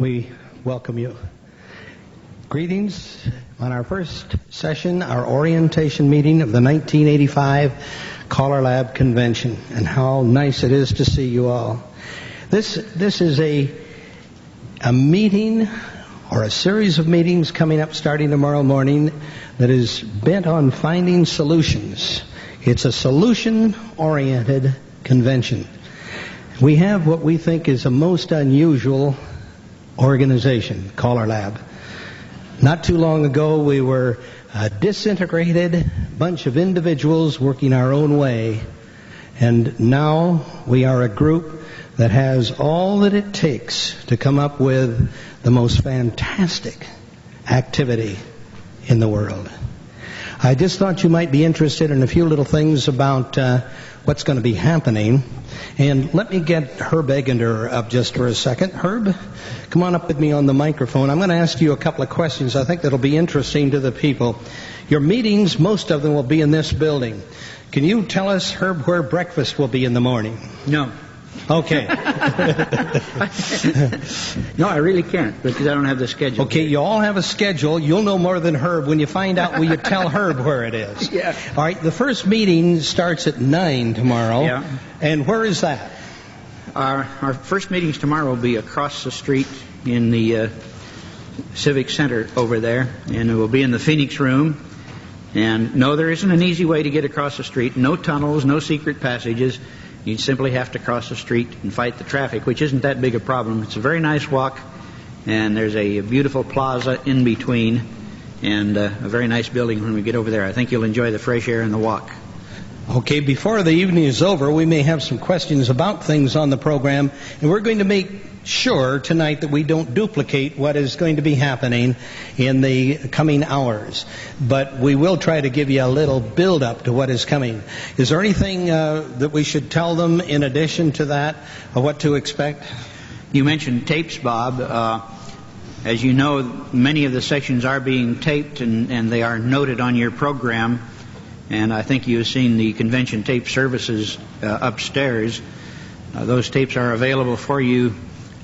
we welcome you. Greetings on our first session, our orientation meeting of the 1985 CALLERLAB Convention, and how nice it is to see you all. This is a meeting or a series of meetings coming up starting tomorrow morning that is bent on finding solutions. It's a solution-oriented convention. We have what we think is a most unusual organization, CALLERLAB. Not too long ago, we were a disintegrated bunch of individuals working our own way, and now we are a group that has all that it takes to come up with the most fantastic activity in the world. I just thought you might be interested in a few little things about what's going to be happening. And let me get Herb Egender up just for a second. Herb, come on up with me on the microphone. I'm going to ask you a couple of questions I think that'll be interesting to the people. Your meetings, most of them will be in this building. Can you tell us, Herb, where breakfast will be in the morning? No. Okay. No, I really can't, because I don't have the schedule. Okay, you all have a schedule. You'll know more than Herb. When you find out, will you tell Herb where it is? Yeah. All right, the first meeting starts at 9 tomorrow. Yeah. And where is that? Our first meetings tomorrow will be across the street in the Civic Center over there, and it will be in the Phoenix Room. And no, there isn't an easy way to get across the street. No tunnels, no secret passages. You simply have to cross the street and fight the traffic, which isn't that big a problem. It's a very nice walk, and there's a beautiful plaza in between, and a very nice building when we get over there. I think you'll enjoy the fresh air and the walk. Okay, before the evening is over, we may have some questions about things on the program, and we're going to make sure tonight that we don't duplicate what is going to be happening in the coming hours. But we will try to give you a little build-up to what is coming. Is there anything that we should tell them in addition to that, of what to expect? You mentioned tapes, Bob. As you know, many of the sections are being taped, and they are noted on your program. And I think you've seen the convention tape services upstairs. Those tapes are available for you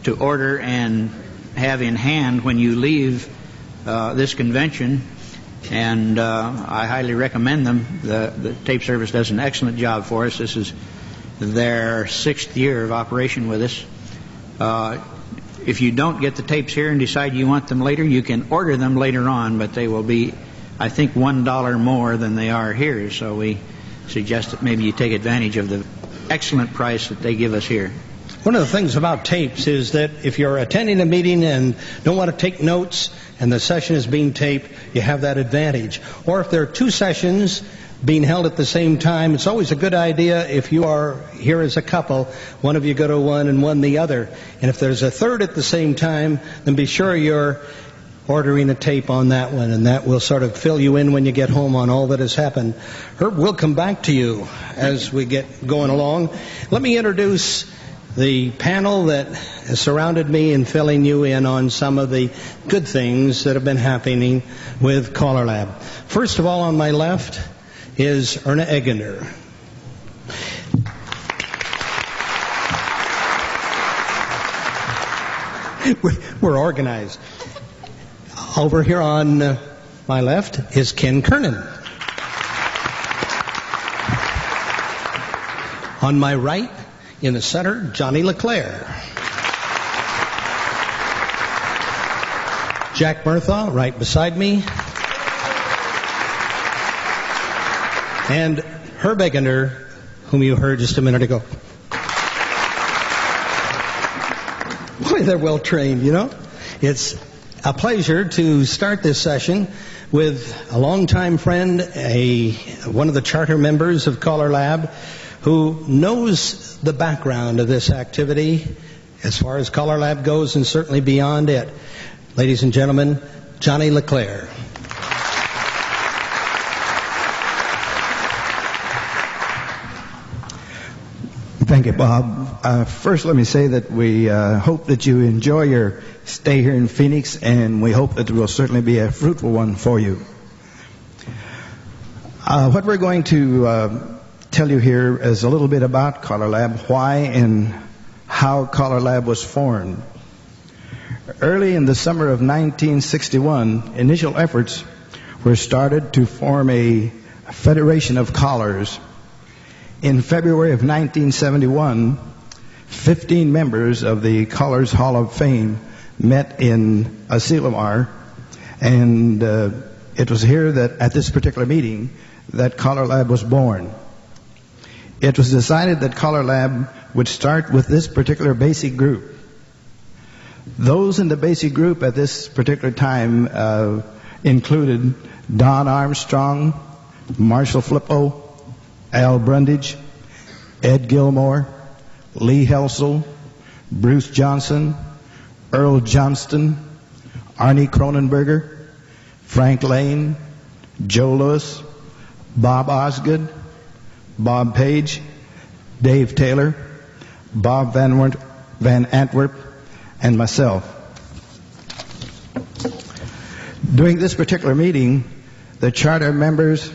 to order and have in hand when you leave this convention. And I highly recommend them. The tape service does an excellent job for us. This is their 6th year of operation with us. If you don't get the tapes here and decide you want them later, you can order them later on, but they will be, I think, $1 more than they are here. So we suggest that maybe you take advantage of the excellent price that they give us here. One of the things about tapes is that if you're attending a meeting and don't want to take notes and the session is being taped, you have that advantage. Or if there are 2 sessions being held at the same time, it's always a good idea if you are here as a couple, one of you go to one and one the other. And if there's a third at the same time, then be sure you're ordering a tape on that one, and that will sort of fill you in when you get home on all that has happened. Herb, we'll come back to you as we get going along. Let me introduce the panel that has surrounded me in filling you in on some of the good things that have been happening with CALLERLAB. First of all, on my left is Erna Egender. We're organized. Over here on my left is Kernen. On my right, in the center, Johnny LeClair. Jack Murtha, right beside me. And Herb Egender, whom you heard just a minute ago. Boy, they're well trained, you know. It's a pleasure to start this session with a longtime friend, one of the charter members of CALLERLAB, who knows the background of this activity as far as CALLERLAB goes and certainly beyond it. Ladies and gentlemen, Johnny LeClair. Thank you, Bob. First, let me say that we hope that you enjoy your stay here in Phoenix, and we hope that it will certainly be a fruitful one for you. What we're going to tell you here is a little bit about CALLERLAB, why and how CALLERLAB was formed. Early in the summer of 1961, initial efforts were started to form a federation of callers. In February of 1971, 15 members of the Callers Hall of Fame met in Asilomar, and it was here that at this particular meeting that CALLERLAB was born. It was decided that CALLERLAB would start with this particular basic group. Those in the basic group at this particular time included Don Armstrong, Marshall Flippo, Al Brundage, Ed Gilmore, Lee Helsel, Bruce Johnson, Earl Johnston, Arnie Cronenberger, Frank Lane, Joe Lewis, Bob Osgood, Bob Page, Dave Taylor, Bob Van Antwerp, and myself. During this particular meeting, the charter members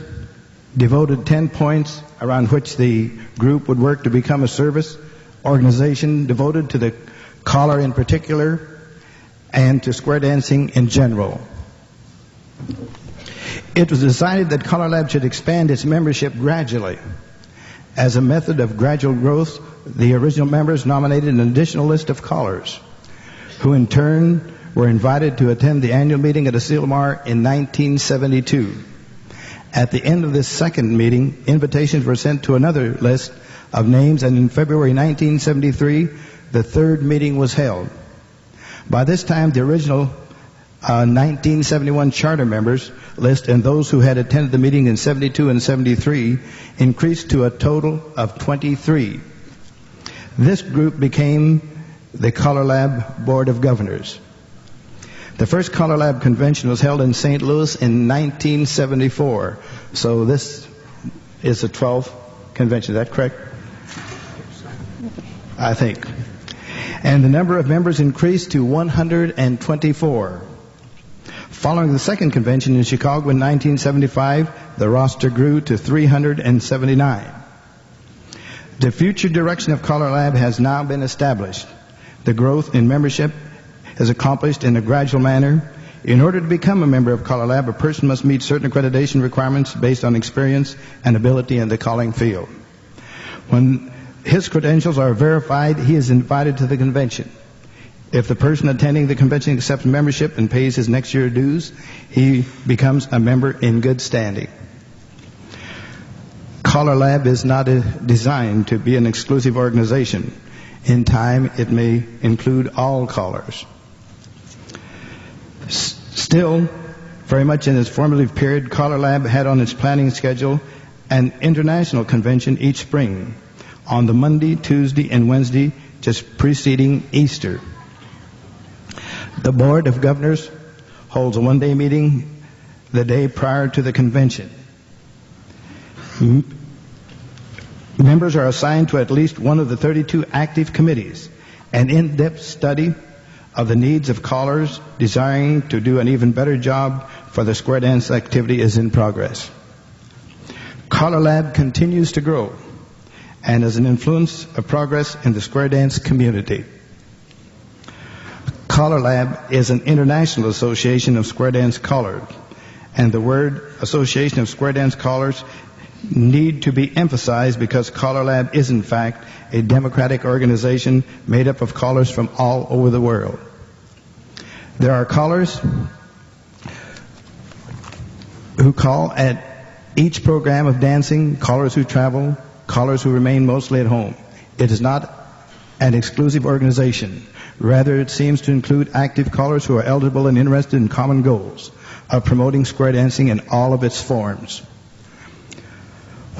devoted 10 points around which the group would work to become a service organization devoted to the caller in particular and to square dancing in general. It was decided that CALLERLAB should expand its membership gradually. As a method of gradual growth, the original members nominated an additional list of callers, who in turn were invited to attend the annual meeting at Asilomar in 1972. At the end of this second meeting, invitations were sent to another list of names, and in February 1973, the third meeting was held. By this time, the original 1971 charter members list and those who had attended the meeting in 72 and 73 increased to a total of 23. This group became the CALLERLAB Board of Governors. The first CALLERLAB convention was held in St. Louis in 1974. So this is the 12th convention. Is that correct? I think. And the number of members increased to 124. Following the second convention in Chicago in 1975, the roster grew to 379. The future direction of CALLERLAB has now been established. The growth in membership is accomplished in a gradual manner. In order to become a member of CALLERLAB, a person must meet certain accreditation requirements based on experience and ability in the calling field. When his credentials are verified, he is invited to the convention. If the person attending the convention accepts membership and pays his next year dues, he becomes a member in good standing. CALLERLAB is not designed to be an exclusive organization. In time, it may include all callers. Still, very much in its formative period, CALLERLAB had on its planning schedule an international convention each spring on the Monday, Tuesday, and Wednesday just preceding Easter. The Board of Governors holds a one-day meeting the day prior to the convention. Members are assigned to at least one of the 32 active committees. An in-depth study of the needs of callers desiring to do an even better job for the square dance activity is in progress. CALLERLAB continues to grow and is an influence of progress in the square dance community. CALLERLAB is an international association of square dance callers, and the word Association of Square Dance Callers need to be emphasized because CALLERLAB is in fact a democratic organization made up of callers from all over the world. There are callers who call at each program of dancing, callers who travel, callers who remain mostly at home. It is not an exclusive organization. Rather, it seems to include active callers who are eligible and interested in common goals of promoting square dancing in all of its forms.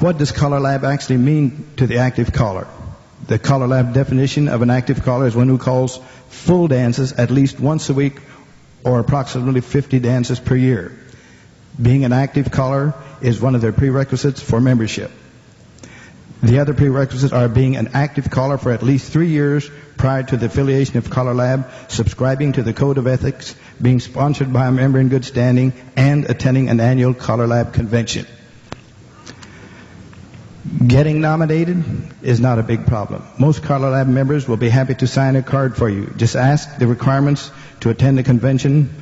What does CALLERLAB actually mean to the active caller? The CALLERLAB definition of an active caller is one who calls full dances at least once a week or approximately 50 dances per year. Being an active caller is one of their prerequisites for membership. The other prerequisites are being an active caller for at least 3 years prior to the affiliation of CALLERLAB, subscribing to the Code of Ethics, being sponsored by a member in good standing, and attending an annual CALLERLAB convention. Getting nominated is not a big problem. Most CALLERLAB members will be happy to sign a card for you. Just ask the requirements to attend the convention,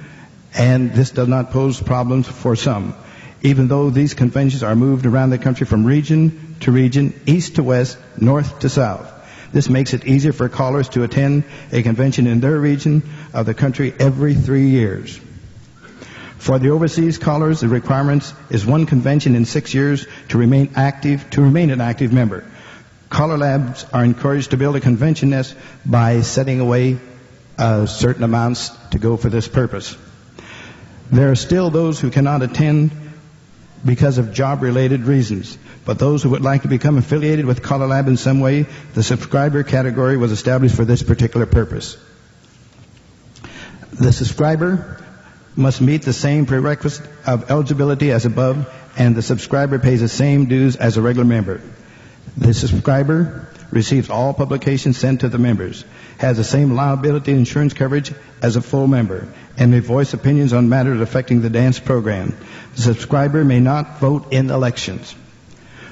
and this does not pose problems for some. Even though these conventions are moved around the country from region to region, east to west, north to south. This makes it easier for callers to attend a convention in their region of the country every 3 years. For the overseas callers, the requirement is one convention in 6 years to remain an active member. CALLERLABs are encouraged to build a convention nest by setting away certain amounts to go for this purpose. There are still those who cannot attend because of job-related reasons, but those who would like to become affiliated with CALLERLAB in some way, the subscriber category was established for this particular purpose. The subscriber must meet the same prerequisite of eligibility as above, and the subscriber pays the same dues as a regular member. The subscriber receives all publications sent to the members, has the same liability insurance coverage as a full member, and may voice opinions on matters affecting the dance program. The subscriber may not vote in elections.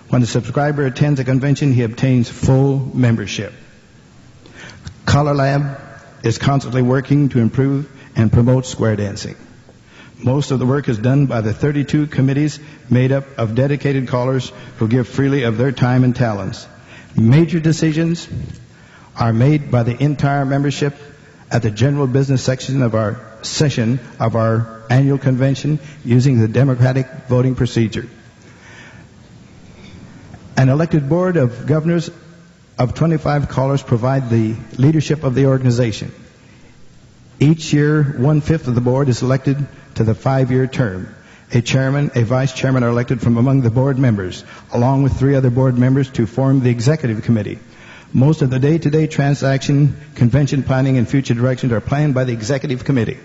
When the subscriber attends a convention, he obtains full membership. CALLERLAB is constantly working to improve and promote square dancing. Most of the work is done by the 32 committees made up of dedicated callers who give freely of their time and talents. Major decisions are made by the entire membership at the general business section of our annual convention using the democratic voting procedure. An elected board of governors of 25 callers provide the leadership of the organization. Each year, 1/5 of the board is elected to the 5-year term. A chairman, a vice chairman are elected from among the board members, along with 3 other board members to form the executive committee. Most of the day-to-day transaction, convention planning, and future directions are planned by the executive committee.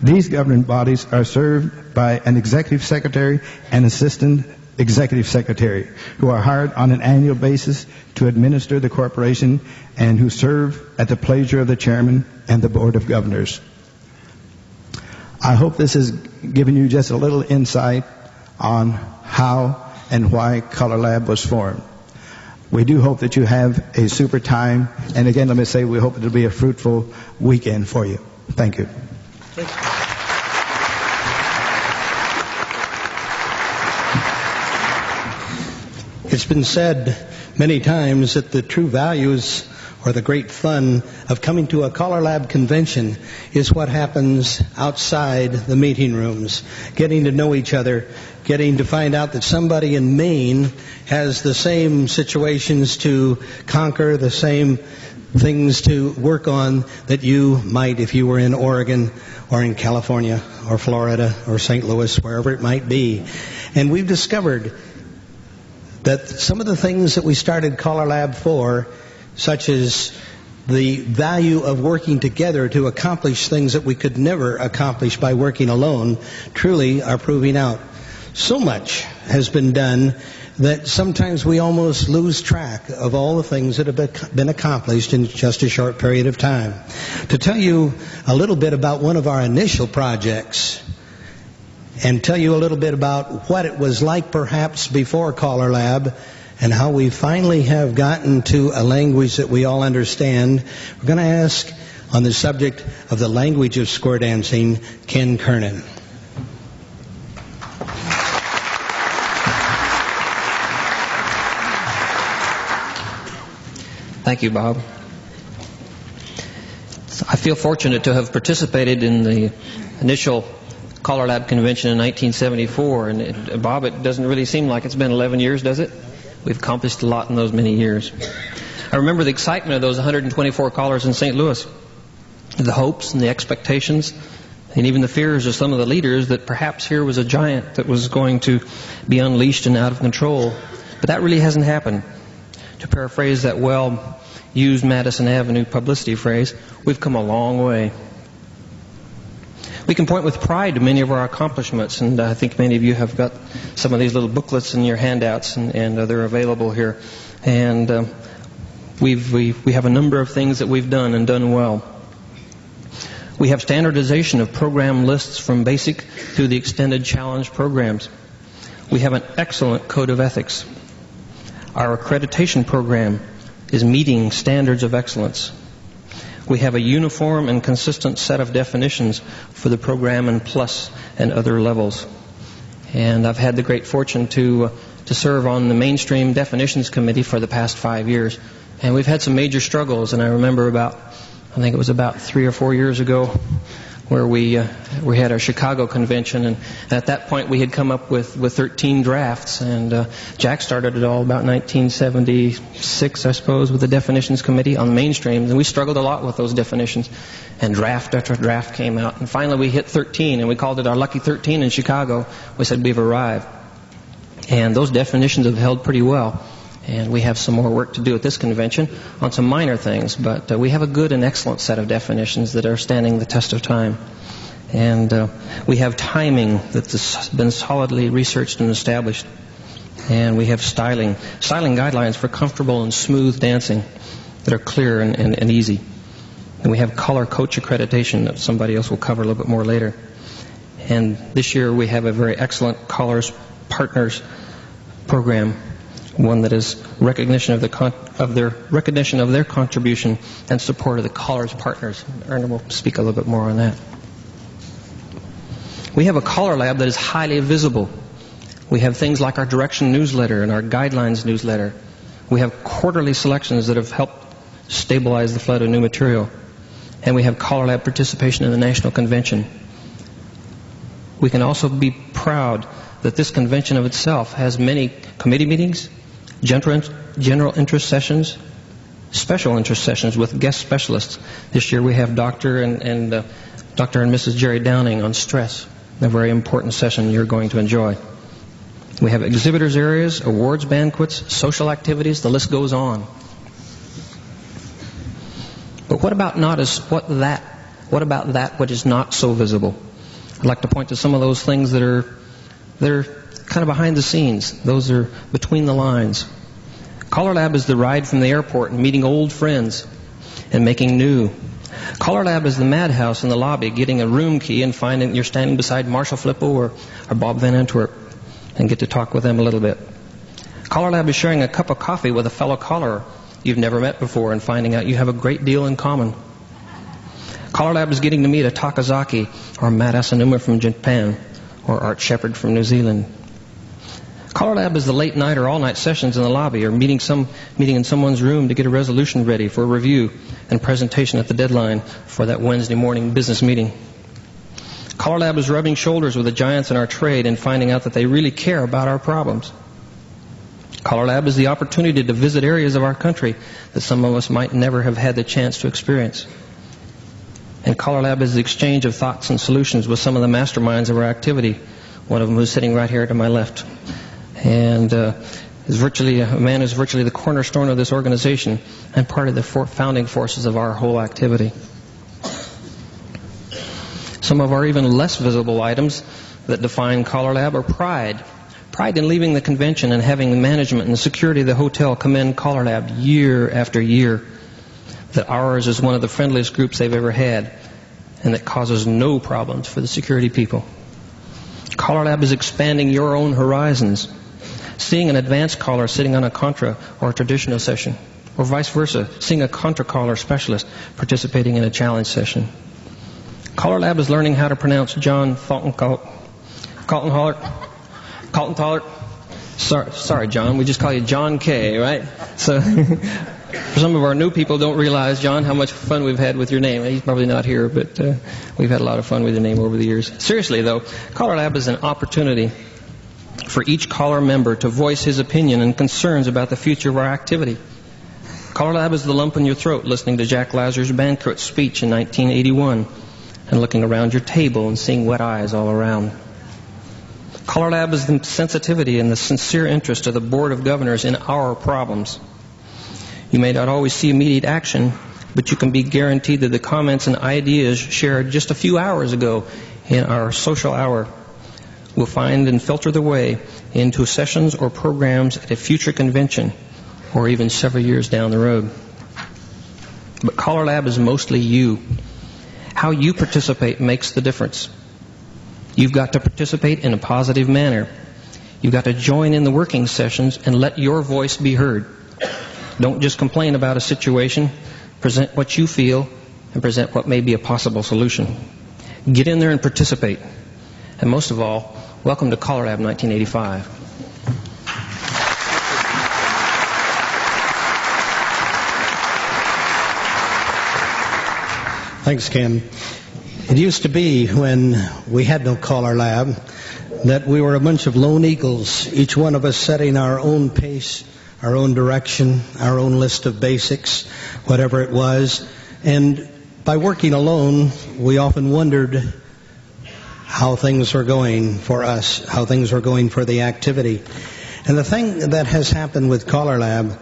These governing bodies are served by an executive secretary and assistant executive secretary who are hired on an annual basis to administer the corporation and who serve at the pleasure of the chairman and the board of governors. I hope this has given you just a little insight on how and why CALLERLAB was formed. We do hope that you have a super time, and again, let me say we hope it will be a fruitful weekend for you. Thank you. It's been said many times that the true values or the great fun of coming to a CALLERLAB convention is what happens outside the meeting rooms, getting to know each other, getting to find out that somebody in Maine has the same situations to conquer, the same things to work on that you might if you were in Oregon or in California or Florida or St. Louis, wherever it might be. And we've discovered that some of the things that we started CALLERLAB for, such as the value of working together to accomplish things that we could never accomplish by working alone, truly are proving out. So much has been done that sometimes we almost lose track of all the things that have been accomplished in just a short period of time. To tell you a little bit about one of our initial projects, and tell you a little bit about what it was like perhaps before CALLERLAB and how we finally have gotten to a language that we all understand, we're going to ask on the subject of the language of square dancing, Ken Kernen. Thank you, Bob. I feel fortunate to have participated in the initial CALLERLAB convention in 1974, and Bob, it doesn't really seem like it's been 11 years, does it? We've accomplished a lot in those many years. I remember the excitement of those 124 callers in St. Louis, the hopes and the expectations, and even the fears of some of the leaders that perhaps here was a giant that was going to be unleashed and out of control. But that really hasn't happened. To paraphrase that well-used Madison Avenue publicity phrase, we've come a long way. We can point with pride to many of our accomplishments, and I think many of you have got some of these little booklets in your handouts, and they're available here. And we have a number of things that we've done and done well. We have standardization of program lists from basic through the extended challenge programs. We have an excellent code of ethics. Our accreditation program is meeting standards of excellence. We have a uniform and consistent set of definitions for the program and plus and other levels. And I've had the great fortune to serve on the mainstream definitions committee for the past 5 years. And we've had some major struggles, and I remember I think it was about 3 or 4 years ago, where we had our Chicago convention, and at that point we had come up with 13 drafts, and Jack started it all about 1976, I suppose, with the definitions committee on the mainstream, and we struggled a lot with those definitions, and draft after draft came out, and finally we hit 13, and we called it our lucky 13 in Chicago. We said we've arrived, and those definitions have held pretty well. And we have some more work to do at this convention on some minor things, but we have a good and excellent set of definitions that are standing the test of time. And we have timing that's been solidly researched and established. And we have styling guidelines for comfortable and smooth dancing that are clear and easy. And we have color coach accreditation that somebody else will cover a little bit more later. And this year we have a very excellent Colors Partners program, one that is recognition of their contribution and support of the Colors Partners. Erna will speak a little bit more on that. We have a Caller Lab that is highly visible. We have things like our Direction newsletter and our Guidelines newsletter. We have quarterly selections that have helped stabilize the flood of new material. And we have Caller Lab participation in the National Convention. We can also be proud that this convention of itself has many committee meetings, general interest sessions, special interest sessions with guest specialists. This year we have Dr. and Mrs. Jerry Downing on stress, a very important session you're going to enjoy. We have exhibitors areas, awards banquets, social activities, the list goes on. But what about that which is not so visible? I'd like to point to some of those things that are kind of behind the scenes. Those are between the lines. Caller Lab is the ride from the airport and meeting old friends and making new. Caller Lab is the madhouse in the lobby, getting a room key and finding you're standing beside Marshall Flippo or Bob Van Antwerp and get to talk with them a little bit. Caller Lab is sharing a cup of coffee with a fellow caller you've never met before and finding out you have a great deal in common. Caller Lab is getting to meet a Takazaki or Matt Asanuma from Japan or Art Shepard from New Zealand. Caller Lab is the late night or all night sessions in the lobby or meeting in someone's room to get a resolution ready for review and presentation at the deadline for that Wednesday morning business meeting. Caller Lab is rubbing shoulders with the giants in our trade and finding out that they really care about our problems. Caller Lab is the opportunity to visit areas of our country that some of us might never have had the chance to experience. And Caller Lab is the exchange of thoughts and solutions with some of the masterminds of our activity, one of them who's sitting right here to my left. And is a man who's virtually the cornerstone of this organization and part of the founding forces of our whole activity. Some of our even less visible items that define Caller Lab are pride. Pride in leaving the convention and having the management and the security of the hotel commend Caller Lab year after year. That ours is one of the friendliest groups they've ever had and that causes no problems for the security people. Caller Lab is expanding your own horizons. Seeing an advanced caller sitting on a contra or a traditional session, or vice versa, seeing a contra caller specialist participating in a challenge session. Caller Lab is learning how to pronounce John Kaltenthaler. Sorry, John, we just call you John K., right? So, for some of our new people don't realize, John, how much fun we've had with your name. He's probably not here, but we've had a lot of fun with your name over the years. Seriously, though, Caller Lab is an opportunity for each caller member to voice his opinion and concerns about the future of our activity. Caller Lab is the lump in your throat listening to Jack Lazar's banquet speech in 1981 and looking around your table and seeing wet eyes all around. Caller Lab is the sensitivity and the sincere interest of the Board of Governors in our problems. You may not always see immediate action, but you can be guaranteed that the comments and ideas shared just a few hours ago in our social hour will find and filter their way into sessions or programs at a future convention or even several years down the road. But Caller Lab is mostly you. How you participate makes the difference. You've got to participate in a positive manner. You've got to join in the working sessions and let your voice be heard. Don't just complain about a situation. Present what you feel and present what may be a possible solution. Get in there and participate. And most of all, welcome to CALLERLAB 1985. Thanks, Ken. It used to be, when we had no CALLERLAB, that we were a bunch of lone eagles, each one of us setting our own pace, our own direction, our own list of basics, whatever it was. And by working alone, we often wondered how things were going for us, how things were going for the activity. And the thing that has happened with CALLERLAB,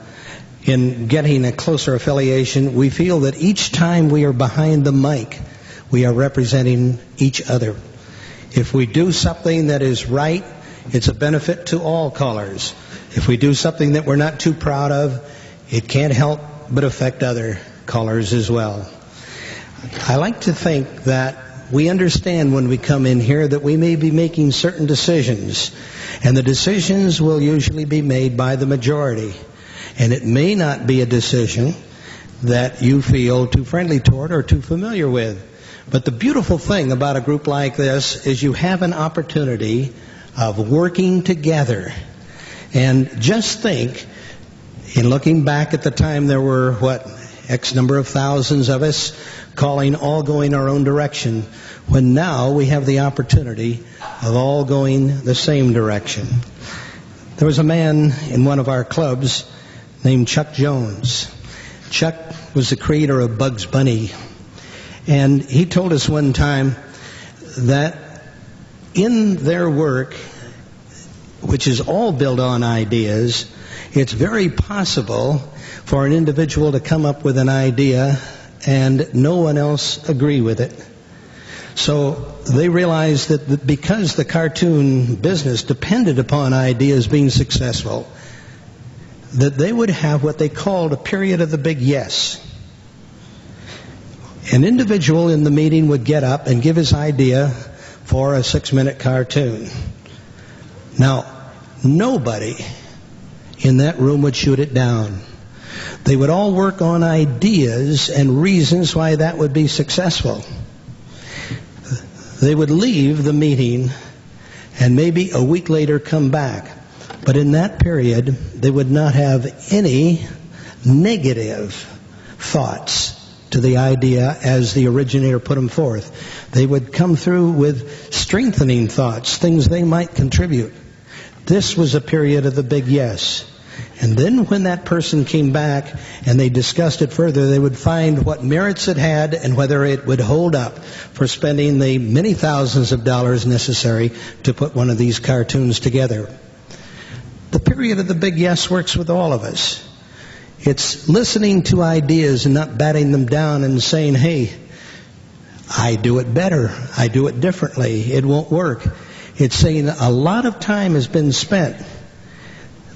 in getting a closer affiliation, we feel that each time we are behind the mic, we are representing each other. If we do something that is right, it's a benefit to all callers. If we do something that we're not too proud of, it can't help but affect other callers as well. I like to think that we understand when we come in here that we may be making certain decisions, and the decisions will usually be made by the majority. And it may not be a decision that you feel too friendly toward or too familiar with. But the beautiful thing about a group like this is you have an opportunity of working together. And just think, in looking back at the time, there were, X number of thousands of us calling, all going our own direction, when now we have the opportunity of all going the same direction. There was a man in one of our clubs named Chuck Jones. Chuck was the creator of Bugs Bunny. And he told us one time that in their work, which is all built on ideas, it's very possible for an individual to come up with an idea and no one else agree with it. So they realized that because the cartoon business depended upon ideas being successful, that they would have what they called a period of the big yes. An individual in the meeting would get up and give his idea for a 6-minute cartoon. Now, nobody in that room would shoot it down. They would all work on ideas and reasons why that would be successful. They would leave the meeting and maybe a week later come back. But in that period, they would not have any negative thoughts to the idea as the originator put them forth. They would come through with strengthening thoughts, things they might contribute. This was a period of the big yes. And then when that person came back and they discussed it further, they would find what merits it had and whether it would hold up for spending the many thousands of dollars necessary to put one of these cartoons together. The period of the big yes works with all of us. It's listening to ideas and not batting them down and saying, hey, I do it better, I do it differently, it won't work. It's saying a lot of time has been spent.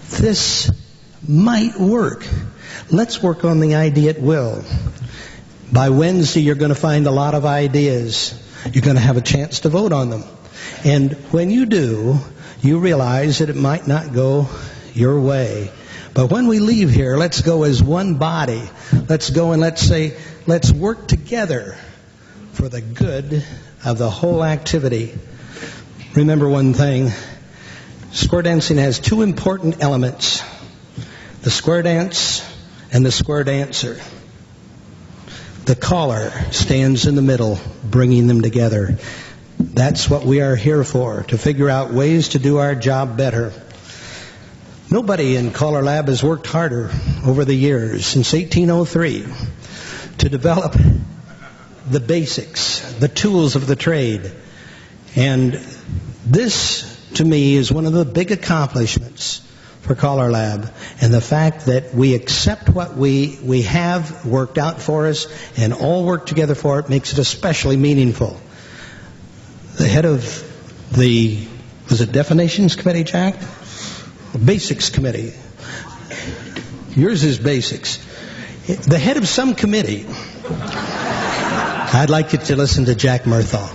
This might work. Let's work on the idea it will. By Wednesday, you're going to find a lot of ideas. You're going to have a chance to vote on them. And when you do, you realize that it might not go your way. But when we leave here, let's go as one body. Let's go and let's say, let's work together for the good of the whole activity. Remember one thing. Square dancing has two important elements. The square dance and the square dancer. The caller stands in the middle, bringing them together. That's what we are here for, to figure out ways to do our job better. Nobody in CALLERLAB has worked harder over the years, since 1803, to develop the basics, the tools of the trade. And this, to me, is one of the big accomplishments for CALLERLAB, and the fact that we accept what we have worked out for us and all work together for it makes it especially meaningful. The head of the, was it Definitions Committee, Jack? Basics Committee. Yours is Basics. The head of some committee. I'd like you to listen to Jack Murtha.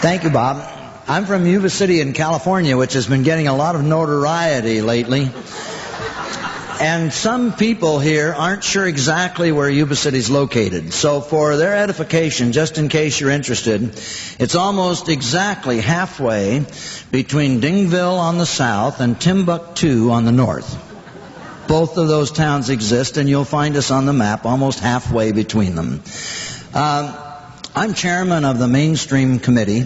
Thank you, Bob. I'm from Yuba City in California, which has been getting a lot of notoriety lately. And some people here aren't sure exactly where Yuba City is located. So for their edification, just in case you're interested, it's almost exactly halfway between Dingville on the south and Timbuktu on the north. Both of those towns exist, and you'll find us on the map almost halfway between them. I'm chairman of the Mainstream Committee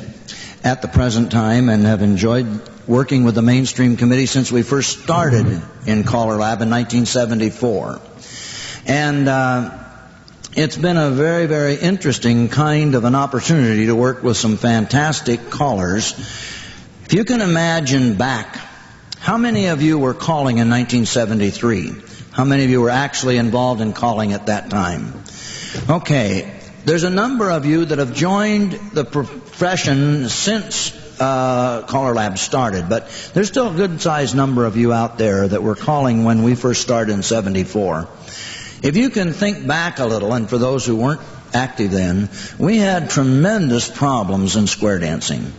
at the present time and have enjoyed working with the Mainstream Committee since we first started in CALLERLAB in 1974. And it's been a very, very interesting kind of an opportunity to work with some fantastic callers. If you can imagine back, how many of you were calling in 1973? How many of you were actually involved in calling at that time? Okay, there's a number of you that have joined the profession since CALLERLAB started, but there's still a good-sized number of you out there that were calling when we first started in 74. If you can think back a little, and for those who weren't active then, we had tremendous problems in square dancing.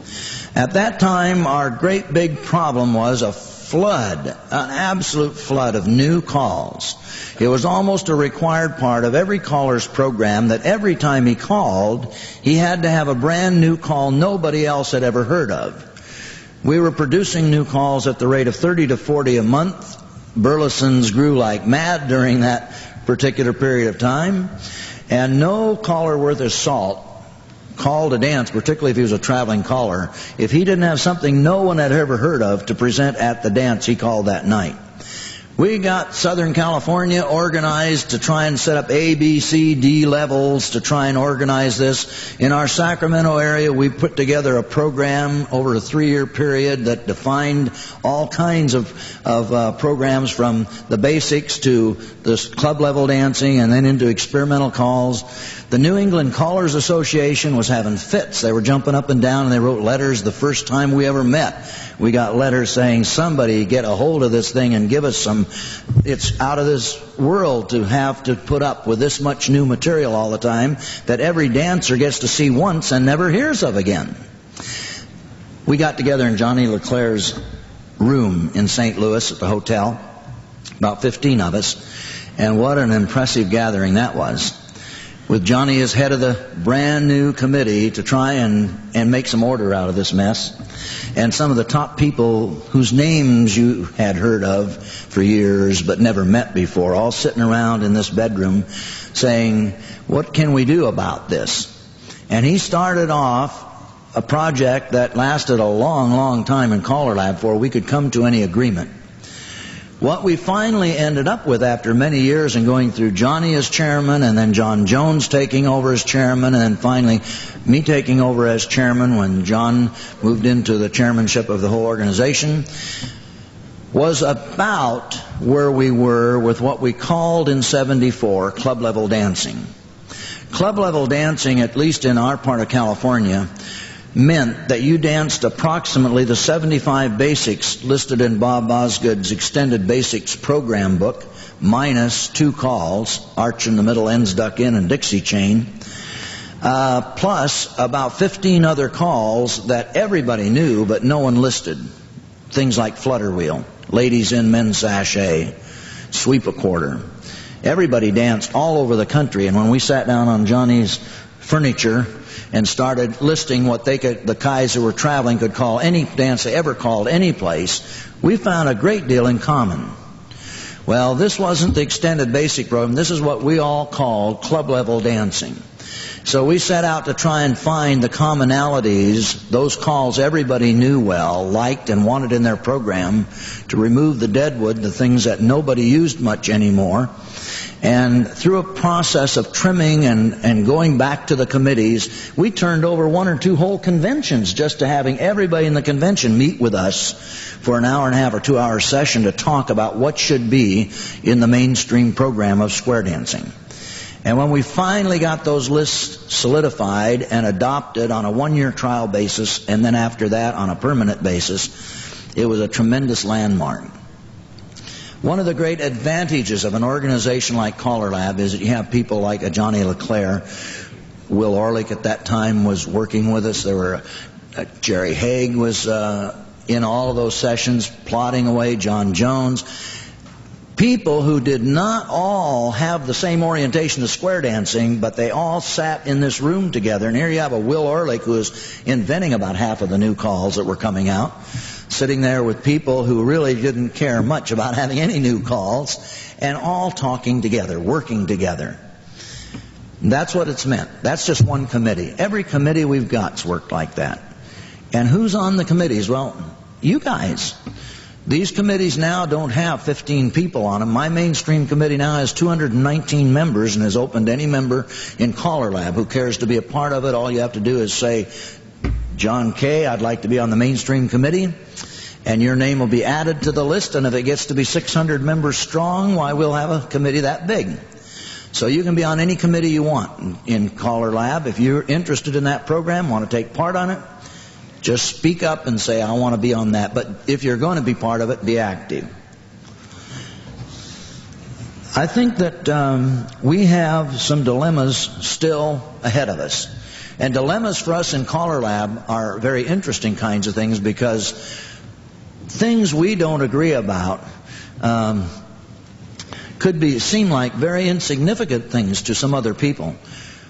At that time, our great big problem was a flood, an absolute flood of new calls. It was almost a required part of every caller's program that every time he called, he had to have a brand new call nobody else had ever heard of. We were producing new calls at the rate of 30 to 40 a month. Burlesons grew like mad during that particular period of time, and no caller worth his salt called a dance, particularly if he was a traveling caller, if he didn't have something no one had ever heard of to present at the dance he called that night. We got Southern California organized to try and set up A, B, C, D levels to try and organize this. In our Sacramento area, we put together a program over a 3-year period that defined all kinds of programs from the basics to the club level dancing and then into experimental calls. The New England Callers Association was having fits. They were jumping up and down, and they wrote letters. The first time we ever met, we got letters saying, somebody get a hold of this thing and give us some. It's out of this world to have to put up with this much new material all the time that every dancer gets to see once and never hears of again. We got together in Johnny LeClair's room in St. Louis at the hotel, about 15 of us, and what an impressive gathering that was, with Johnny as head of the brand new committee to try and make some order out of this mess, and some of the top people whose names you had heard of for years but never met before, all sitting around in this bedroom saying, what can we do about this? And he started off a project that lasted a long, long time in CALLERLAB before we could come to any agreement. What we finally ended up with after many years and going through Johnny as chairman and then John Jones taking over as chairman and then finally me taking over as chairman when John moved into the chairmanship of the whole organization, was about where we were with what we called in 74 club level dancing. Club level dancing, at least in our part of California, meant that you danced approximately the 75 basics listed in Bob Osgood's extended basics program book, minus 2 calls, arch in the middle, ends duck in, and Dixie chain, plus about 15 other calls that everybody knew but no one listed. Things like flutter wheel, ladies in, men's sachet, sweep a quarter. Everybody danced all over the country, and when we sat down on Johnny's furniture and started listing what they could, the guys who were traveling could call any dance they ever called any place, we found a great deal in common. Well, this wasn't the extended basic program. This is what we all called club level dancing. So we set out to try and find the commonalities, those calls everybody knew well, liked, and wanted in their program, to remove the deadwood, the things that nobody used much anymore. And through a process of trimming and going back to the committees, we turned over 1 or 2 whole conventions just to having everybody in the convention meet with us for an hour and a half or 2-hour session to talk about what should be in the mainstream program of square dancing. And when we finally got those lists solidified and adopted on a 1-year trial basis, and then after that on a permanent basis, it was a tremendous landmark. One of the great advantages of an organization like CALLERLAB is that you have people like a Johnny LeClair. Will Orlick at that time was working with us. There were Jerry Haig was in all of those sessions, plodding away, John Jones. People who did not all have the same orientation to square dancing, but they all sat in this room together. And here you have a Will Ehrlich who was inventing about half of the new calls that were coming out, sitting there with people who really didn't care much about having any new calls, and all talking together, working together. That's what it's meant. That's just one committee. Every committee we've got's worked like that. And who's on the committees? Well, you guys. These committees now don't have 15 people on them. My mainstream committee now has 219 members and is open to any member in CALLERLAB who cares to be a part of it. All you have to do is say, John K., I'd like to be on the mainstream committee, and your name will be added to the list, and if it gets to be 600 members strong, why, we'll have a committee that big. So you can be on any committee you want in CALLERLAB. If you're interested in that program, want to take part on it, just speak up and say, I want to be on that. But if you're going to be part of it, be active. I think that we have some dilemmas still ahead of us. And dilemmas for us in CALLERLAB are very interesting kinds of things, because things we don't agree about could seem like very insignificant things to some other people.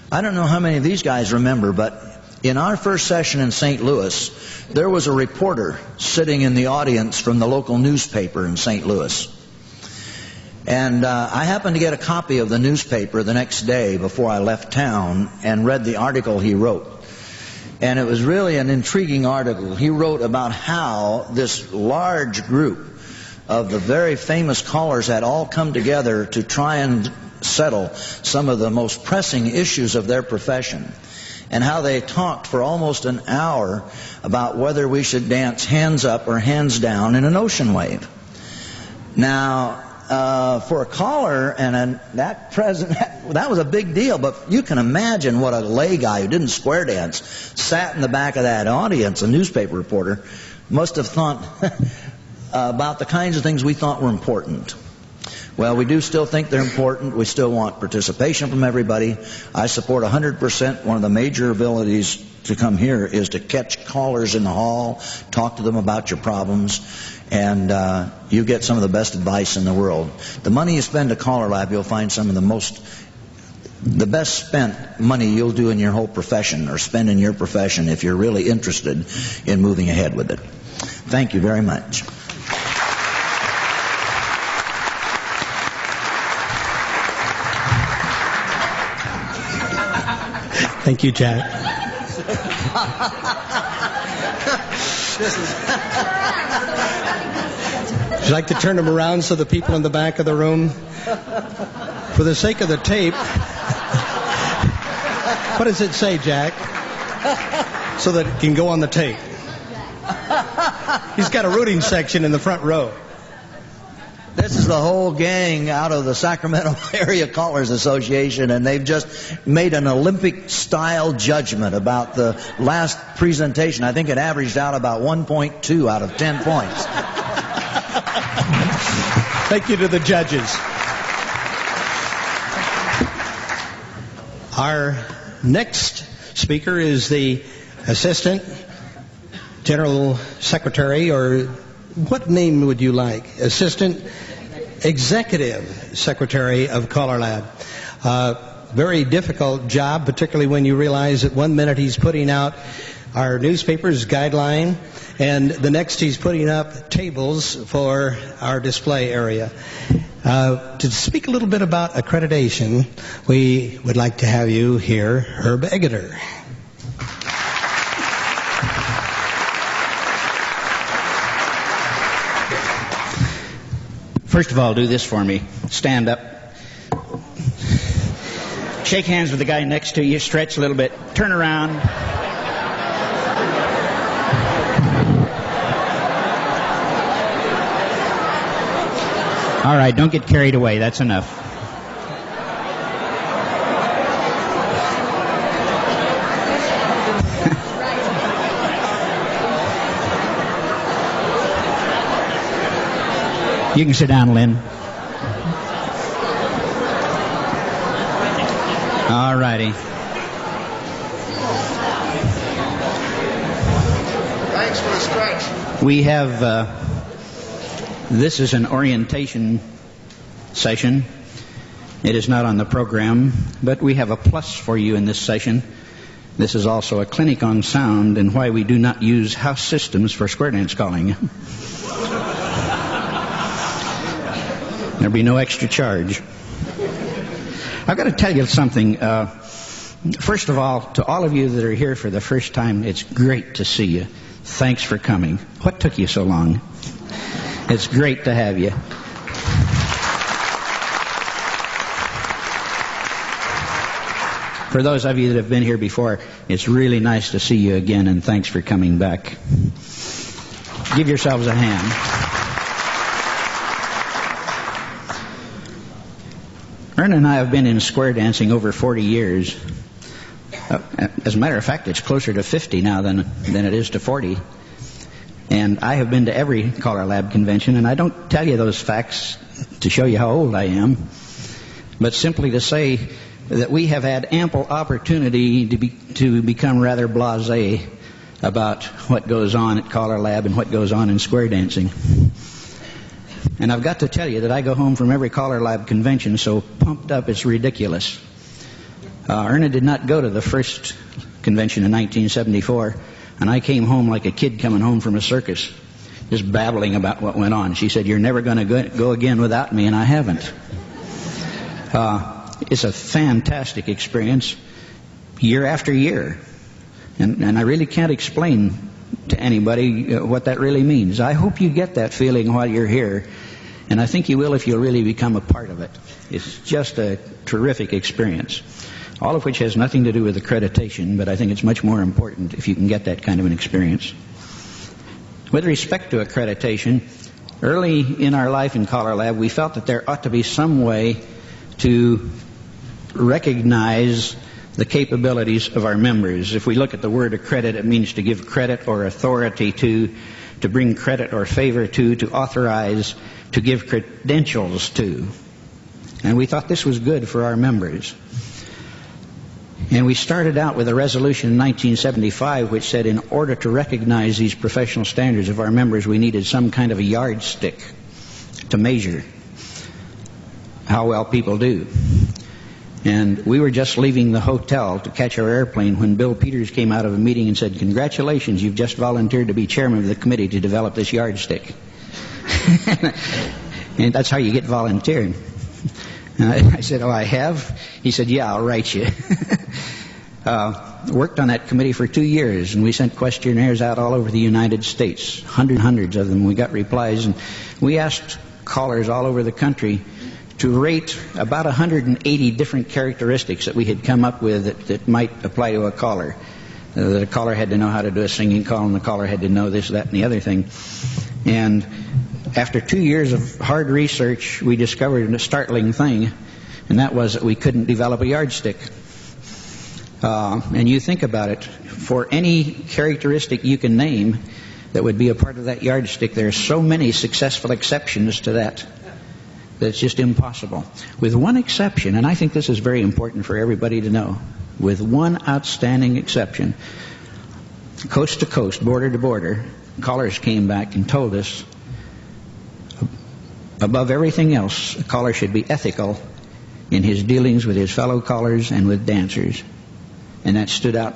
I don't know how many of these guys remember, but in our first session in St. Louis, there was a reporter sitting in the audience from the local newspaper in St. Louis. And I happened to get a copy of the newspaper the next day before I left town and read the article he wrote. And it was really an intriguing article. He wrote about how this large group of the very famous callers had all come together to try and settle some of the most pressing issues of their profession, and how they talked for almost an hour about whether we should dance hands up or hands down in an ocean wave. Now, for a caller and that was a big deal, but you can imagine what a lay guy who didn't square dance sat in the back of that audience, a newspaper reporter, must have thought about the kinds of things we thought were important. Well, we do still think they're important. We still want participation from everybody. I support 100%. One of the major abilities to come here is to catch callers in the hall, talk to them about your problems, and you get some of the best advice in the world. The money you spend at CALLERLAB, you'll find some of the best spent money you'll do in your whole profession, or spend in your profession, if you're really interested in moving ahead with it. Thank you very much. Thank you, Jack. Would you like to turn them around so the people in the back of the room, for the sake of the tape, what does it say, Jack? So that it can go on the tape. He's got a rooting section in the front row. This is the whole gang out of the Sacramento Area Callers Association, and they've just made an Olympic-style judgment about the last presentation. I think it averaged out about 1.2 out of 10 points. Thank you to the judges. Our next speaker is the Assistant General Secretary, or what name would you like? Assistant Executive Secretary of CALLERLAB. Very difficult job, particularly when you realize that 1 minute he's putting out our newspaper's guideline, and the next he's putting up tables for our display area. To speak a little bit about accreditation, we would like to have you here, Herb Egender. First of all, do this for me. Stand up. Shake hands with the guy next to you. Stretch a little bit. Turn around. All right, don't get carried away. That's enough. You can sit down, Lynn. All righty. We have, this is an orientation session. It is not on the program, but we have a plus for you in this session. This is also a clinic on sound and why we do not use house systems for square dance calling. There'll be no extra charge. I've got to tell you something. First of all, to all of you that are here for the first time, it's great to see you. Thanks for coming. What took you so long? It's great to have you. For those of you that have been here before, it's really nice to see you again, and thanks for coming back. Give yourselves a hand. Erna and I have been in square dancing over 40 years. As a matter of fact, it's closer to 50 now than it is to 40. And I have been to every CALLERLAB convention, and I don't tell you those facts to show you how old I am, but simply to say that we have had ample opportunity to become rather blasé about what goes on at CALLERLAB and what goes on in square dancing. And I've got to tell you that I go home from every CALLERLAB convention so pumped up it's ridiculous. Erna did not go to the first convention in 1974, and I came home like a kid coming home from a circus, just babbling about what went on. She said, "You're never going to go again without me," and I haven't. It's a fantastic experience year after year, and I really can't explain to anybody what that really means. I hope you get that feeling while you're here, and I think you will if you'll really become a part of it. It's just a terrific experience, all of which has nothing to do with accreditation, but I think it's much more important if you can get that kind of an experience. With respect to accreditation, early in our life in CALLERLAB, we felt that there ought to be some way to recognize the capabilities of our members. If we look at the word accredit, it means to give credit or authority to bring credit or favor to authorize, to give credentials to. And we thought this was good for our members. And we started out with a resolution in 1975 which said in order to recognize these professional standards of our members, we needed some kind of a yardstick to measure how well people do. And we were just leaving the hotel to catch our airplane when Bill Peters came out of a meeting and said, "Congratulations, you've just volunteered to be chairman of the committee to develop this yardstick." And that's how you get volunteered. And I said, "Oh, I have?" He said, "Yeah, I'll write you." Worked on that committee for 2 years, and we sent questionnaires out all over the United States, hundreds of them. We got replies, and we asked callers all over the country to rate about 180 different characteristics that we had come up with that might apply to a caller. The caller had to know how to do a singing call, and the caller had to know this, that, and the other thing. And after 2 years of hard research, we discovered a startling thing, and that was that we couldn't develop a yardstick. And you think about it, for any characteristic you can name that would be a part of that yardstick, there are so many successful exceptions to that. That's just impossible. With one exception, and I think this is very important for everybody to know, with one outstanding exception, coast to coast, border to border, callers came back and told us, above everything else, a caller should be ethical in his dealings with his fellow callers and with dancers. And that stood out.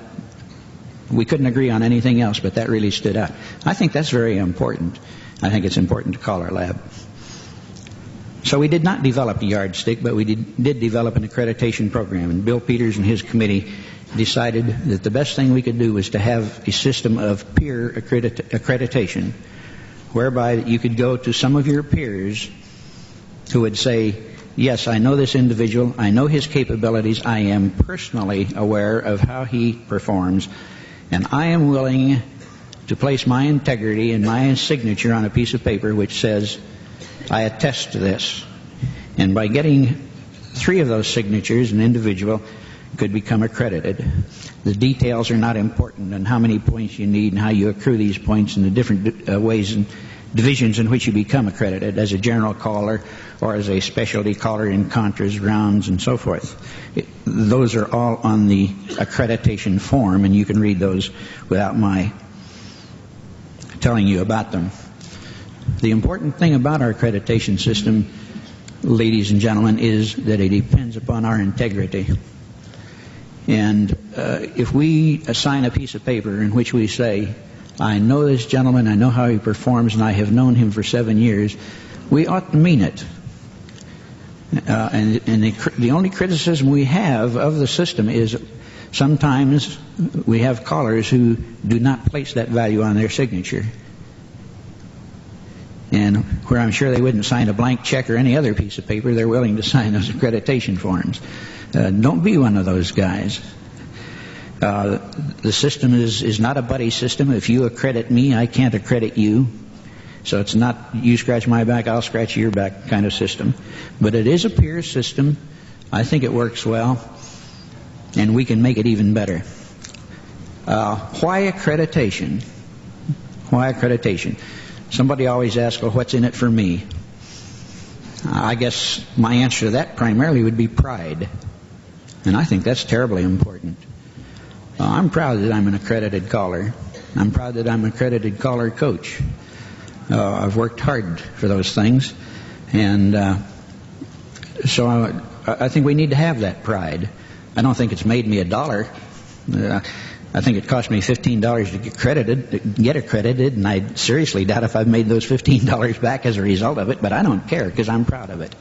We couldn't agree on anything else, but that really stood out. I think that's very important. I think it's important to CALLERLAB. So we did not develop a yardstick, but we did develop an accreditation program. And Bill Peters and his committee decided that the best thing we could do was to have a system of peer accreditation, whereby you could go to some of your peers who would say, "Yes, I know this individual, I know his capabilities, I am personally aware of how he performs, and I am willing to place my integrity and my signature on a piece of paper which says, I attest to this." And by getting 3 of those signatures, an individual could become accredited. The details are not important, and how many points you need and how you accrue these points and the different ways and divisions in which you become accredited as a general caller or as a specialty caller in contras, rounds, and so forth. Those are all on the accreditation form, and you can read those without my telling you about them. The important thing about our accreditation system, ladies and gentlemen, is that it depends upon our integrity. And if we assign a piece of paper in which we say, I know this gentleman, I know how he performs, and I have known him for 7 years, we ought to mean it. And the only criticism we have of the system is sometimes we have callers who do not place that value on their signature. And where I'm sure they wouldn't sign a blank check or any other piece of paper, they're willing to sign those accreditation forms. Don't be one of those guys. The system is not a buddy system. If you accredit me, I can't accredit you. So it's not you scratch my back, I'll scratch your back kind of system. But it is a peer system. I think it works well. And we can make it even better. Why accreditation? Why accreditation? Somebody always asks, well, what's in it for me? I guess my answer to that primarily would be pride. And I think that's terribly important. I'm proud that I'm an accredited caller. I'm proud that I'm an accredited caller coach. I've worked hard for those things. And so I think we need to have that pride. I don't think it's made me $1. I think it cost me $15 to get accredited, and I seriously doubt if I've made those $15 back as a result of it, but I don't care because I'm proud of it.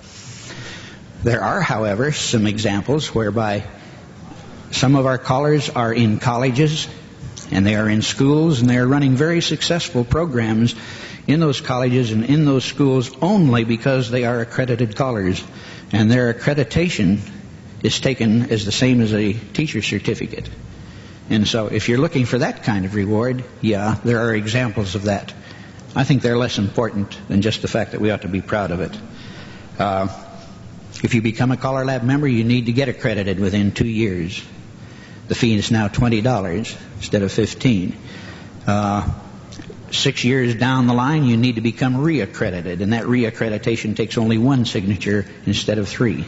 There are, however, some examples whereby some of our callers are in colleges, and they are in schools, and they are running very successful programs in those colleges and in those schools only because they are accredited callers, and their accreditation is taken as the same as a teacher's certificate. And so if you're looking for that kind of reward, yeah, there are examples of that. I think they're less important than just the fact that we ought to be proud of it. If you become a CallerLab member, you need to get accredited within 2 years. The fee is now $20 instead of $15. 6 years down the line, you need to become reaccredited, and that reaccreditation takes only 1 signature instead of 3.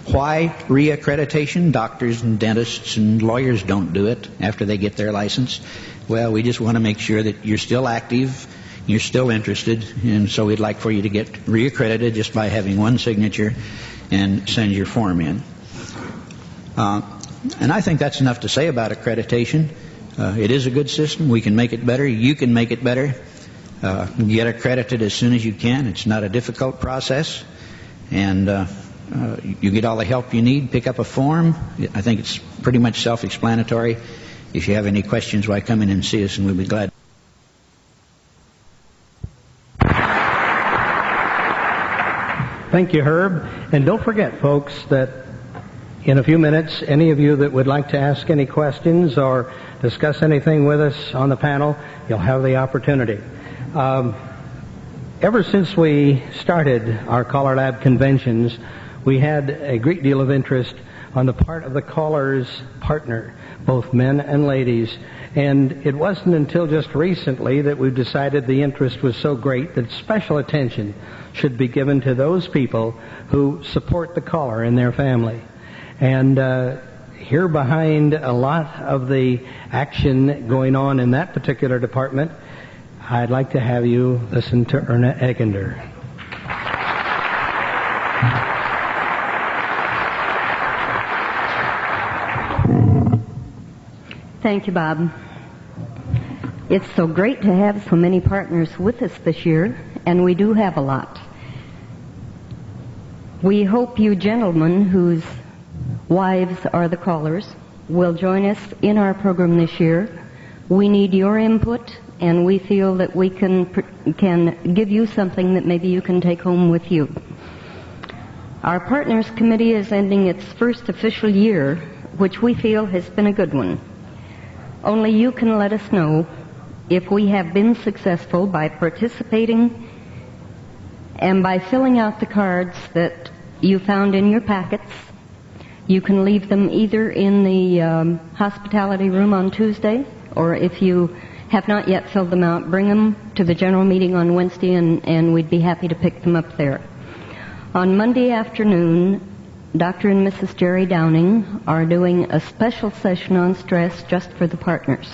Why reaccreditation? Doctors and dentists and lawyers don't do it after they get their license. Well, we just want to make sure that you're still active, you're still interested, and so we'd like for you to get reaccredited just by having 1 signature and send your form in. And I think that's enough to say about accreditation. It is a good system. We can make it better. You can make it better. Get accredited as soon as you can. It's not a difficult process. And you get all the help you need. Pick up a form. I think it's pretty much self-explanatory. If you have any questions, why come in and see us, and we'll be glad. Thank you, Herb. And don't forget, folks, that in a few minutes, any of you that would like to ask any questions or discuss anything with us on the panel, you'll have the opportunity. Ever since we started our CallerLab conventions, we had a great deal of interest on the part of the caller's partner, both men and ladies. And it wasn't until just recently that we've decided the interest was so great that special attention should be given to those people who support the caller and their family. And here behind a lot of the action going on in that particular department, I'd like to have you listen to Erna Egender. Thank you, Bob. It's so great to have so many partners with us this year, and we do have a lot. We hope you gentlemen whose wives are the callers will join us in our program this year. We need your input, and we feel that we can give you something that maybe you can take home with you. Our Partners Committee is ending its first official year, which we feel has been a good one. Only you can let us know if we have been successful by participating and by filling out the cards that you found in your packets. You can leave them either in the hospitality room on Tuesday, or if you have not yet filled them out, bring them to the general meeting on Wednesday, and we'd be happy to pick them up there. On Monday afternoon, Dr. and Mrs. Jerry Downing are doing a special session on stress just for the partners.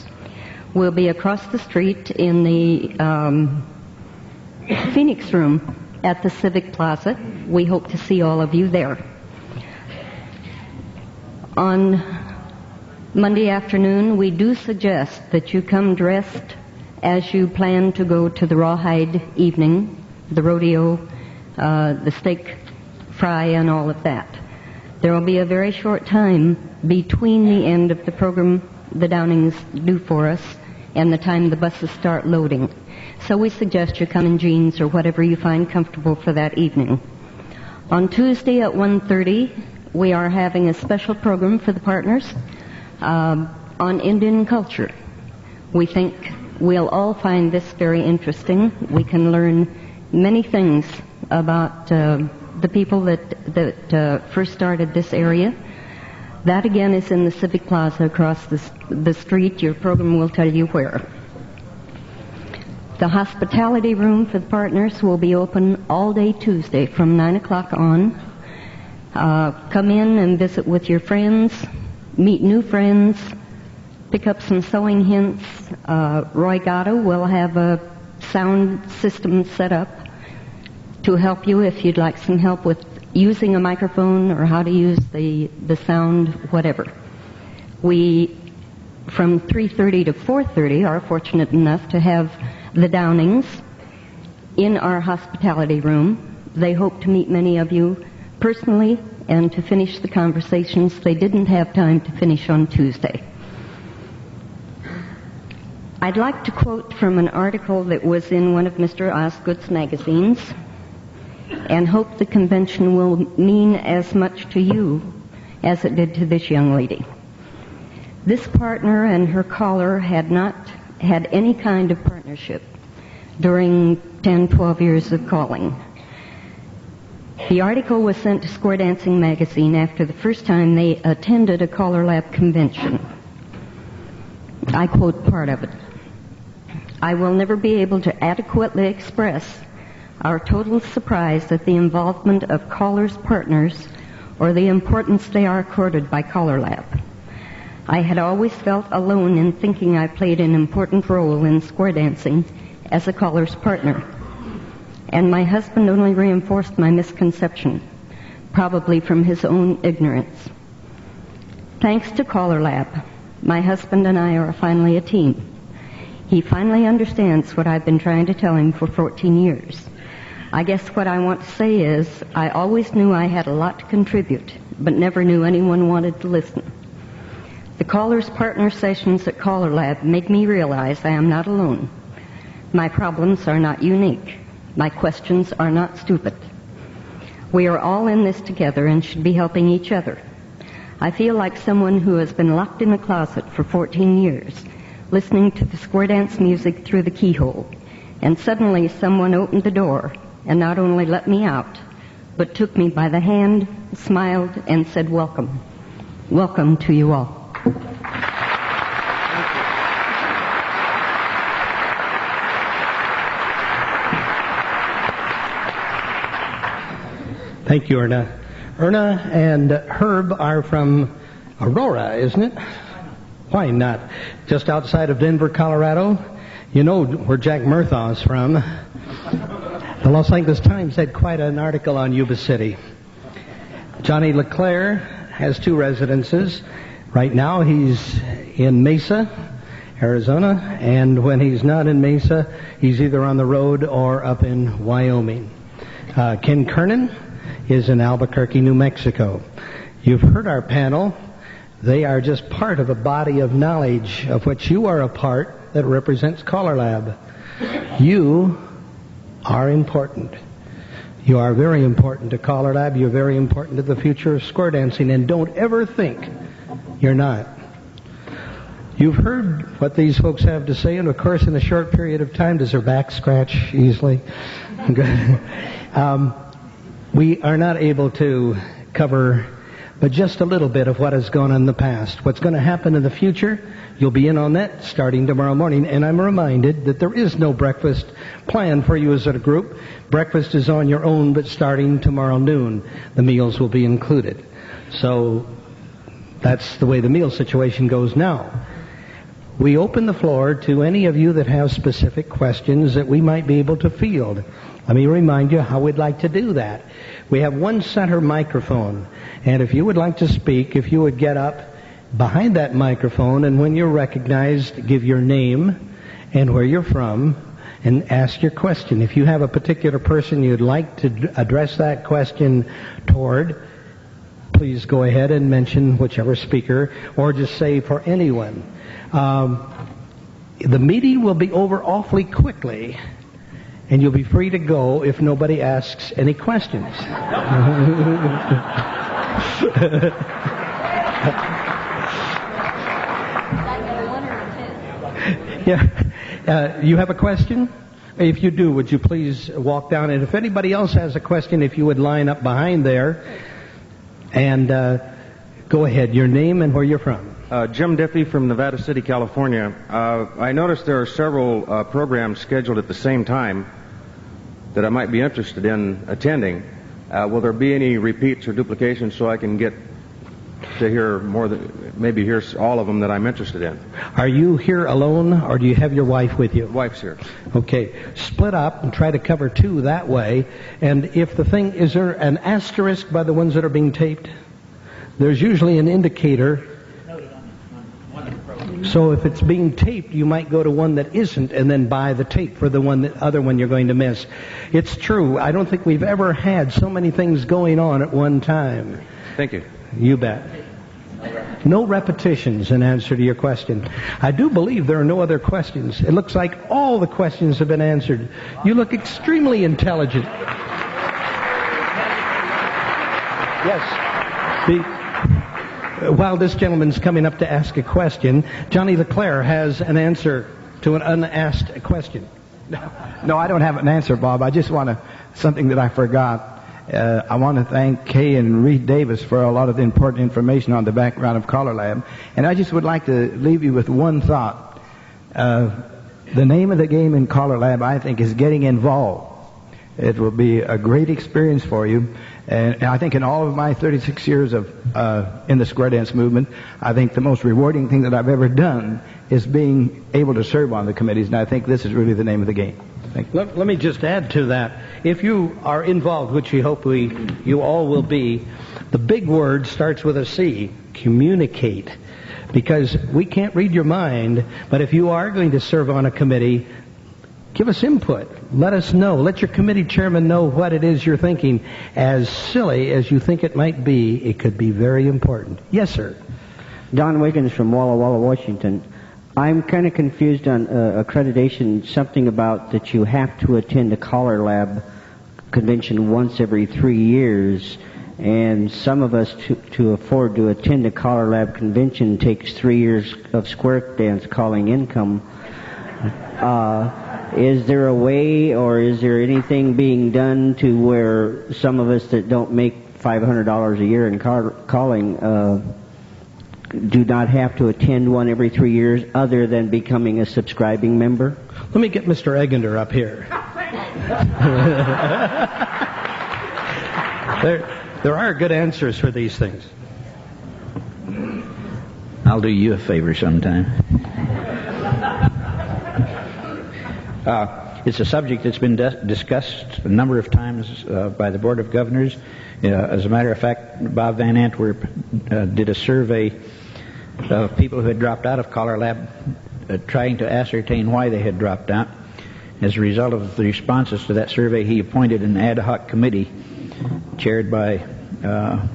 will be across the street in the Phoenix Room at the Civic Plaza. We hope to see all of you there. On Monday afternoon, we do suggest that you come dressed as you plan to go to the rawhide evening, the rodeo, the steak fry, and all of that. There will be a very short time between the end of the program the Downings do for us and the time the buses start loading. So we suggest you come in jeans or whatever you find comfortable for that evening. On Tuesday at 1:30, we are having a special program for the partners on Indian culture. We think we'll all find this very interesting. We can learn many things about the people that first started this area. That again is in the Civic Plaza across the street. Your program will tell you where. The hospitality room for the partners will be open all day Tuesday from 9 o'clock on. Come in and visit with your friends, meet new friends, pick up some sewing hints. Roy Gatto will have a sound system set up to help you if you'd like some help with using a microphone or how to use the sound, whatever. We, from 3:30 to 4:30, are fortunate enough to have the Downings in our hospitality room. They hope to meet many of you personally and to finish the conversations they didn't have time to finish on Tuesday. I'd like to quote from an article that was in one of Mr. Osgood's magazines, and hope the convention will mean as much to you as it did to this young lady. This partner and her caller had not had any kind of partnership during 10, 12 years of calling. The article was sent to Square Dancing magazine after the first time they attended a CALLERLAB convention. I quote part of it. "I will never be able to adequately express our total surprise at the involvement of callers' partners or the importance they are accorded by CALLERLAB. I had always felt alone in thinking I played an important role in square dancing as a caller's partner. And my husband only reinforced my misconception, probably from his own ignorance. Thanks to CALLERLAB, my husband and I are finally a team. He finally understands what I've been trying to tell him for 14 years. I guess what I want to say is I always knew I had a lot to contribute, but never knew anyone wanted to listen. The callers' partner sessions at CALLERLAB made me realize I am not alone. My problems are not unique. My questions are not stupid. We are all in this together and should be helping each other. I feel like someone who has been locked in a closet for 14 years, listening to the square dance music through the keyhole, and suddenly someone opened the door and not only let me out, but took me by the hand, smiled, and said, welcome. Welcome to you all." Thank you, Erna. Erna and Herb are from Aurora, isn't it? Why not? Just outside of Denver, Colorado. You know where Jack Murtha is from. The Los Angeles Times had quite an article on Yuba City. Johnny LeClair has two residences. Right now he's in Mesa, Arizona, and when he's not in Mesa, he's either on the road or up in Wyoming. Ken Kernen is in Albuquerque, New Mexico. You've heard our panel. They are just part of a body of knowledge of which you are a part that represents CALLERLAB. You are important. You are very important to CALLERLAB. You're very important to the future of square dancing, and don't ever think you're not. You've heard what these folks have to say, and of course in a short period of time, does their back scratch easily? We are not able to cover but just a little bit of what has gone on in the past. What's going to happen in the future, you'll be in on that starting tomorrow morning. And I'm reminded that there is no breakfast planned for you as a group. Breakfast is on your own, but starting tomorrow noon, the meals will be included. So that's the way the meal situation goes now. we open the floor to any of you that have specific questions that we might be able to field. Let me remind you how we'd like to do that. We have one center microphone, and if you would like to speak, if you would get up behind that microphone, and when you're recognized, give your name and where you're from, and ask your question. If you have a particular person you'd like to address that question toward, please go ahead and mention whichever speaker, or just say for anyone. The meeting will be over awfully quickly, and you'll be free to go if nobody asks any questions. Yeah. You have a question? If you do, would you please walk down? And if anybody else has a question, if you would line up behind there. And go ahead, your name and where you're from. Jim Diffie from Nevada City, California. I noticed there are several programs scheduled at the same time that I might be interested in attending. Will there be any repeats or duplications so I can get to hear more than, maybe hear all of them that I'm interested in? Are you here alone, or do you have your wife with you? Wife's here. Okay. Split up and try to cover two that way. And if the thing, is there an asterisk by the ones that are being taped? There's usually an indicator. So if it's being taped, you might go to one that isn't and then buy the tape for the other one you're going to miss. It's true. I don't think we've ever had so many things going on at one time. Thank you. You bet. No repetitions in answer to your question. I do believe there are no other questions. It looks like all the questions have been answered. You look extremely intelligent. Yes. While this gentleman's coming up to ask a question, Johnny LeClair has an answer to an unasked question. No, I don't have an answer, Bob. I just want something that I forgot. I want to thank Kay and Reed Davis for a lot of the important information on the background of CALLERLAB. And I just would like to leave you with one thought. The name of the game in CALLERLAB, I think, is getting involved. It will be a great experience for you. And I think in all of my 36 years of in the square dance movement, I think the most rewarding thing that I've ever done is being able to serve on the committees. And I think this is really the name of the game. Thank you. Let me just add to that. If you are involved, which we hope you all will be, the big word starts with a C, communicate. Because we can't read your mind, but if you are going to serve on a committee, give us input. Let us know. Let your committee chairman know what it is you're thinking. As silly as you think it might be, it could be very important. Yes, sir. Don Wiggins from Walla Walla, Washington. I'm kind of confused on accreditation, something about that you have to attend a CALLERLAB convention once every 3 years, and some of us to afford to attend a CALLERLAB convention takes 3 years of square dance calling income. Is there a way, or is there anything being done to where some of us that don't make $500 a year in calling do not have to attend one every 3 years other than becoming a subscribing member? Let me get Mr. Egender up here. There are good answers for these things. I'll do you a favor sometime. It's a subject that's been discussed a number of times by the Board of Governors. As a matter of fact, Bob Van Antwerp did a survey of people who had dropped out of CALLERLAB, trying to ascertain why they had dropped out. As a result of the responses to that survey, he appointed an ad hoc committee chaired by Don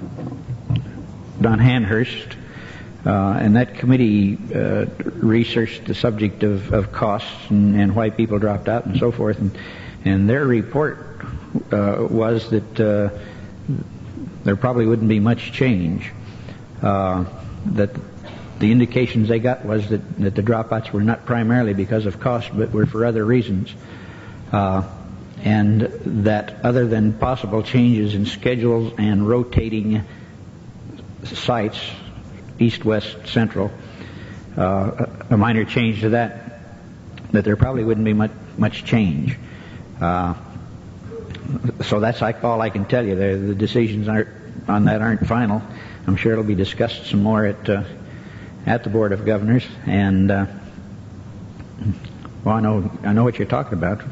Hanhurst, and that committee researched the subject of costs and why people dropped out and so forth. And their report was that there probably wouldn't be much change. That the indications they got was that the dropouts were not primarily because of cost, but were for other reasons. And that other than possible changes in schedules and rotating sites, east, west, central, a minor change to that there probably wouldn't be much change. So that's all I can tell you. The decisions on that aren't final. I'm sure it'll be discussed some more at the Board of Governors, and Well, I know what you're talking about.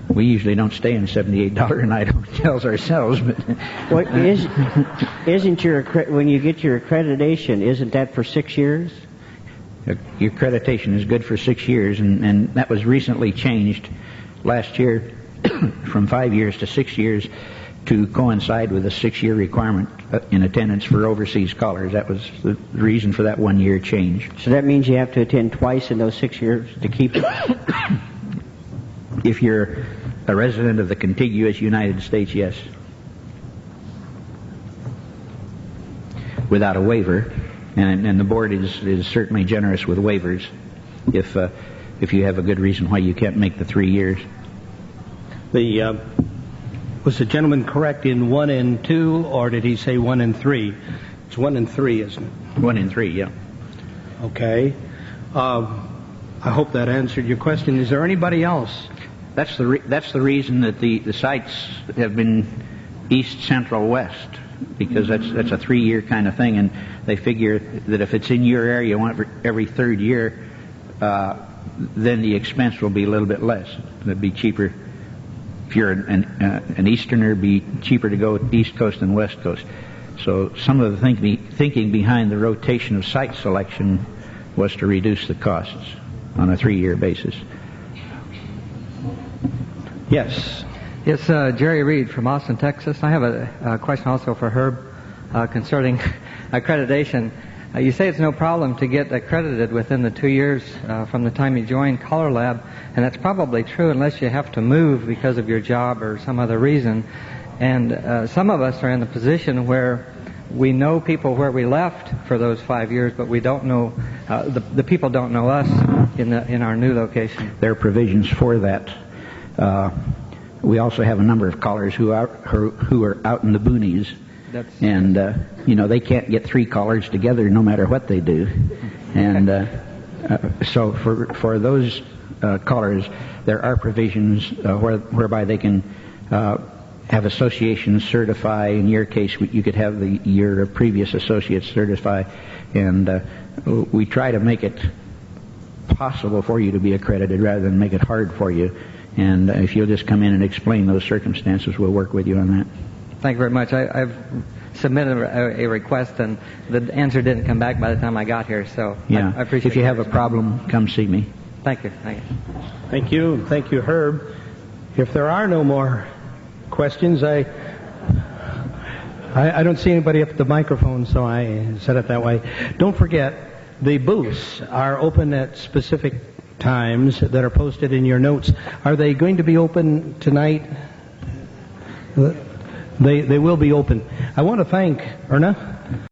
We usually don't stay in $78 a night hotels ourselves, but What isn't your when you get your accreditation? Isn't that for 6 years? your accreditation is good for 6 years, and that was recently changed last year from 5 years to 6 years to coincide with a 6-year requirement in attendance for overseas callers. That was the reason for that 1 year change. So that means you have to attend twice in those 6 years to keep it? If you're a resident of the contiguous United States, yes. Without a waiver, and the board is certainly generous with waivers if you have a good reason why you can't make the 3 years. Was the gentleman correct in 1 and 2, or did he say 1 and 3? It's 1 and 3, isn't it? 1 and 3, yeah. Okay. I hope that answered your question. Is there anybody else? That's the reason that the sites have been east, central, west, because that's a 3-year kind of thing, and they figure that if it's in your area every third year, then the expense will be a little bit less. It'd be cheaper. If you're an Easterner, it'd be cheaper to go East Coast than West Coast. So some of the thinking behind the rotation of site selection was to reduce the costs on a 3-year basis. Yes. Yes, Jerry Reed from Austin, Texas. I have a question also for Herb concerning accreditation. You say it's no problem to get accredited within the 2 years from the time you join CALLERLAB, and that's probably true unless you have to move because of your job or some other reason. And some of us are in the position where we know people where we left for those 5 years, but we don't know, the people don't know us in our new location. There are provisions for that. We also have a number of callers who are out in the boonies, and they can't get 3 callers together no matter what they do, and so for those callers, there are provisions whereby they can have associations certify. In your case, you could have your previous associates certify, and we try to make it possible for you to be accredited rather than make it hard for you. And if you'll just come in and explain those circumstances, we'll work with you on that. Thank you very much. I've submitted a request, and the answer didn't come back by the time I got here, so yeah. I appreciate it. If you have a problem, come see me. Thank you. Thank you. Thank you. Thank you, Herb. If there are no more questions, I don't see anybody up at the microphone, so I said it that way. Don't forget, the booths are open at specific times that are posted in your notes. Are they going to be open tonight? They will be open. I want to thank Erna